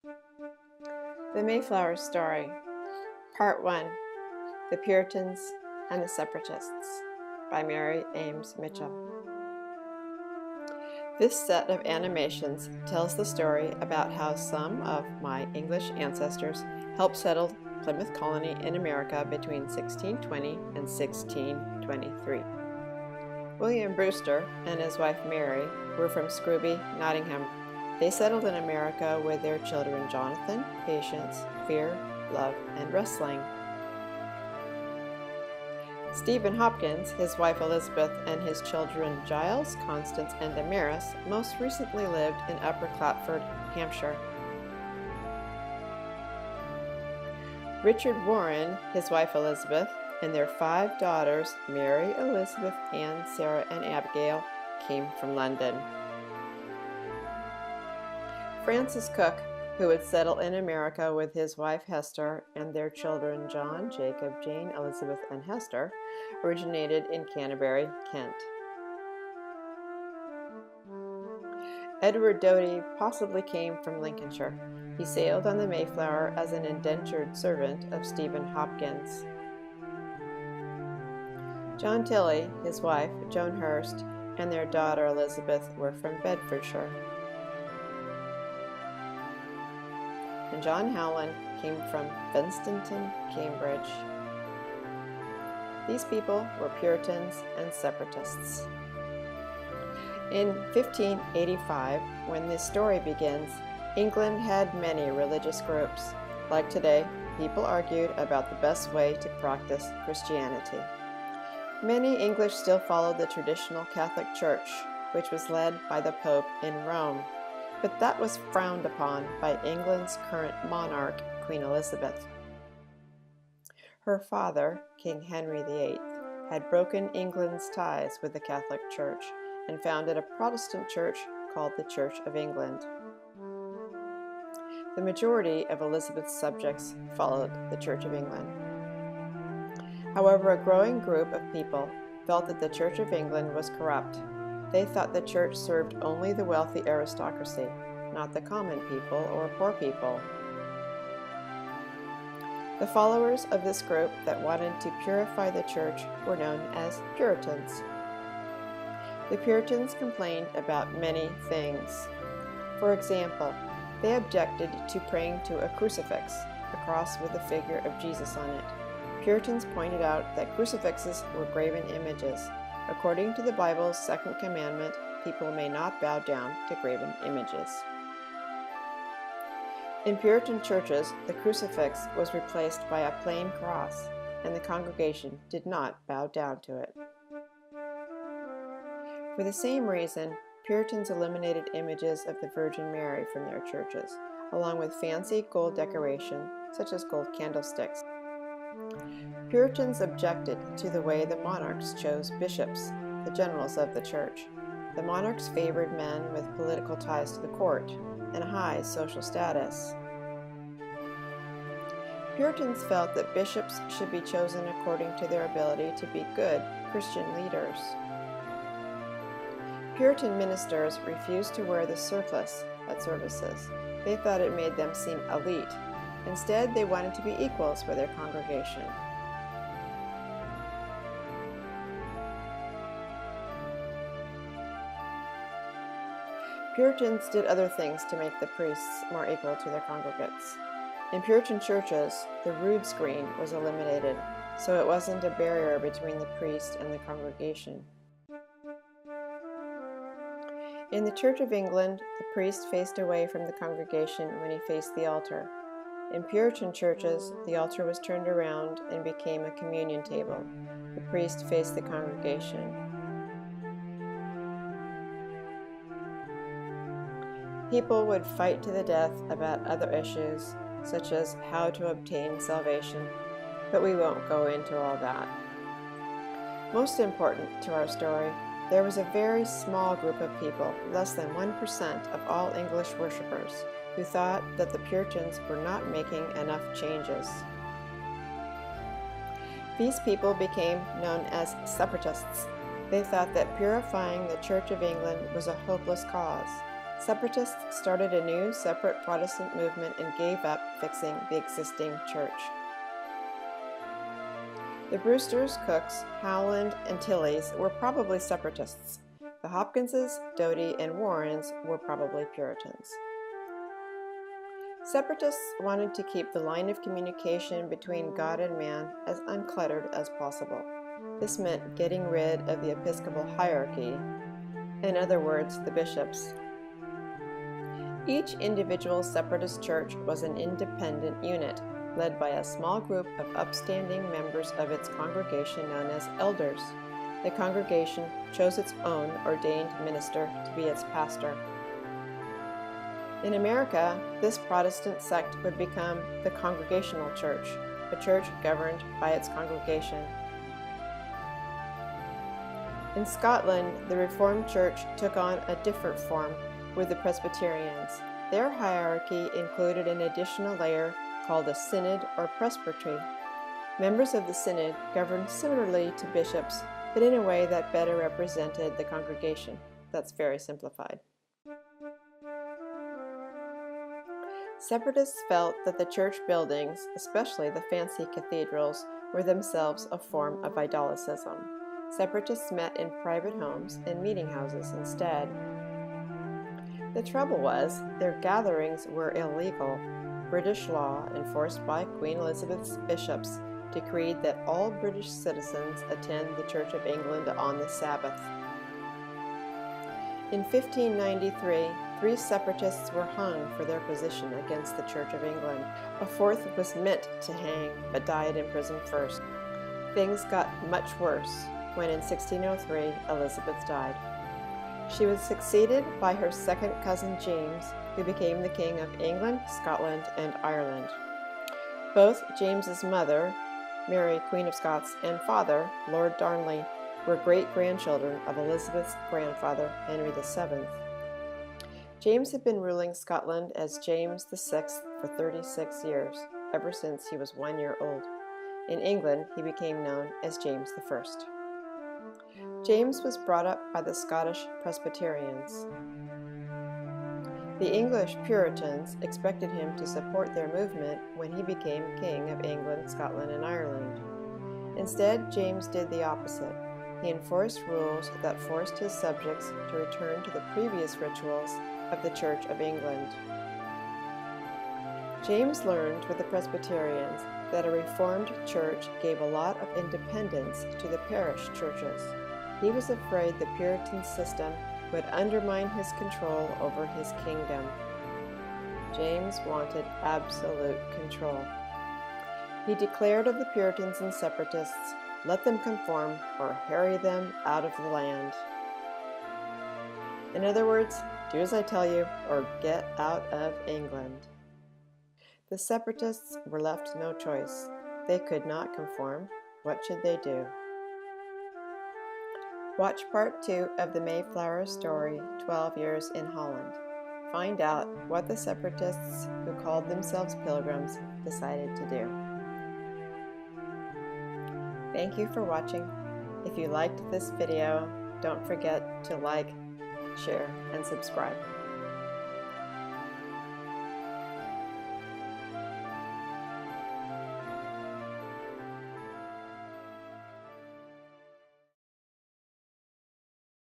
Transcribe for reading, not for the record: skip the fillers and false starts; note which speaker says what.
Speaker 1: The Mayflower Story, Part 1, The Puritans and the Separatists, by Mary Ames Mitchell. This set of animations tells the story about how some of my English ancestors helped settle Plymouth colony in America between 1620 and 1623. William Brewster and his wife Mary were from Scrooby, Nottingham. They settled in America with their children Jonathan, Patience, Fear, Love, and Wrestling. Stephen Hopkins, his wife Elizabeth, and his children Giles, Constance, and Damaris most recently lived in Upper Clapford, Hampshire. Richard Warren, his wife Elizabeth, and their 5 daughters, Mary, Elizabeth, Anne, Sarah, and Abigail, came from London. Francis Cooke, who would settle in America with his wife Hester and their children John, Jacob, Jane, Elizabeth, and Hester, originated in Canterbury, Kent. Edward Doty possibly came from Lincolnshire. He sailed on the Mayflower as an indentured servant of Stephen Hopkins. John Tilley, his wife, Joan Hurst, and their daughter Elizabeth were from Bedfordshire. And John Howland came from Dunstanton, Cambridge. These people were Puritans and Separatists. In 1585, when this story begins, England had many religious groups. Like today, people argued about the best way to practice Christianity. Many English still followed the traditional Catholic Church, which was led by the Pope in Rome. But that was frowned upon by England's current monarch, Queen Elizabeth. Her father, King Henry VIII, had broken England's ties with the Catholic Church and founded a Protestant church called the Church of England. The majority of Elizabeth's subjects followed the Church of England. However, a growing group of people felt that the Church of England was corrupt. They thought the church served only the wealthy aristocracy, not the common people or poor people. The followers of this group that wanted to purify the church were known as Puritans. The Puritans complained about many things. For example, they objected to praying to a crucifix, a cross with the figure of Jesus on it. Puritans pointed out that crucifixes were graven images. According to the Bible's second commandment, people may not bow down to graven images. In Puritan churches, the crucifix was replaced by a plain cross, and the congregation did not bow down to it. For the same reason, Puritans eliminated images of the Virgin Mary from their churches, along with fancy gold decoration, such as gold candlesticks. Puritans objected to the way the monarchs chose bishops, the generals of the church. The monarchs favored men with political ties to the court and a high social status. Puritans felt that bishops should be chosen according to their ability to be good Christian leaders. Puritan ministers refused to wear the surplice at services. They thought it made them seem elite. Instead, they wanted to be equals with their congregation. Puritans did other things to make the priests more equal to their congregates. In Puritan churches, the rood screen was eliminated, so it wasn't a barrier between the priest and the congregation. In the Church of England, the priest faced away from the congregation when he faced the altar. In Puritan churches, the altar was turned around and became a communion table. The priest faced the congregation. People would fight to the death about other issues, such as how to obtain salvation, but we won't go into all that. Most important to our story, there was a very small group of people, less than 1% of all English worshippers, who thought that the Puritans were not making enough changes. These people became known as Separatists. They thought that purifying the Church of England was a hopeless cause. Separatists started a new separate Protestant movement and gave up fixing the existing church. The Brewsters, Cookes, Howland, and Tilleys were probably Separatists. The Hopkinses, Doty, and Warrens were probably Puritans. Separatists wanted to keep the line of communication between God and man as uncluttered as possible. This meant getting rid of the episcopal hierarchy, in other words, the bishops. Each individual Separatist church was an independent unit, led by a small group of upstanding members of its congregation known as elders. The congregation chose its own ordained minister to be its pastor. In America, this Protestant sect would become the Congregational Church, a church governed by its congregation. In Scotland, the Reformed Church took on a different form with the Presbyterians. Their hierarchy included an additional layer called a synod or presbytery. Members of the synod governed similarly to bishops, but in a way that better represented the congregation. That's very simplified. Separatists felt that the church buildings, especially the fancy cathedrals, were themselves a form of idolacism. Separatists met in private homes and meeting houses instead. The trouble was, their gatherings were illegal. British law, enforced by Queen Elizabeth's bishops, decreed that all British citizens attend the Church of England on the Sabbath. In 1593, 3 Separatists were hung for their position against the Church of England. A 4th was meant to hang, but died in prison first. Things got much worse when in 1603 Elizabeth died. She was succeeded by her second cousin James, who became the King of England, Scotland, and Ireland. Both James's mother, Mary, Queen of Scots, and father, Lord Darnley, were great-grandchildren of Elizabeth's grandfather, Henry VII. James had been ruling Scotland as James VI for 36 years, ever since he was 1 year old. In England, he became known as James I. James was brought up by the Scottish Presbyterians. The English Puritans expected him to support their movement when he became King of England, Scotland, and Ireland. Instead, James did the opposite. He enforced rules that forced his subjects to return to the previous rituals of the Church of England. James learned with the Presbyterians that a Reformed church gave a lot of independence to the parish churches. He was afraid the Puritan system would undermine his control over his kingdom. James wanted absolute control. He declared of the Puritans and Separatists, "Let them conform or harry them out of the land." In other words, do as I tell you or get out of England. The Separatists were left no choice. They could not conform. What should they do? Watch part 2 of the Mayflower story, 12 Years in Holland. Find out what the Separatists, who called themselves Pilgrims, decided to do. Thank you for watching. If you liked this video, don't forget to like, share, and subscribe.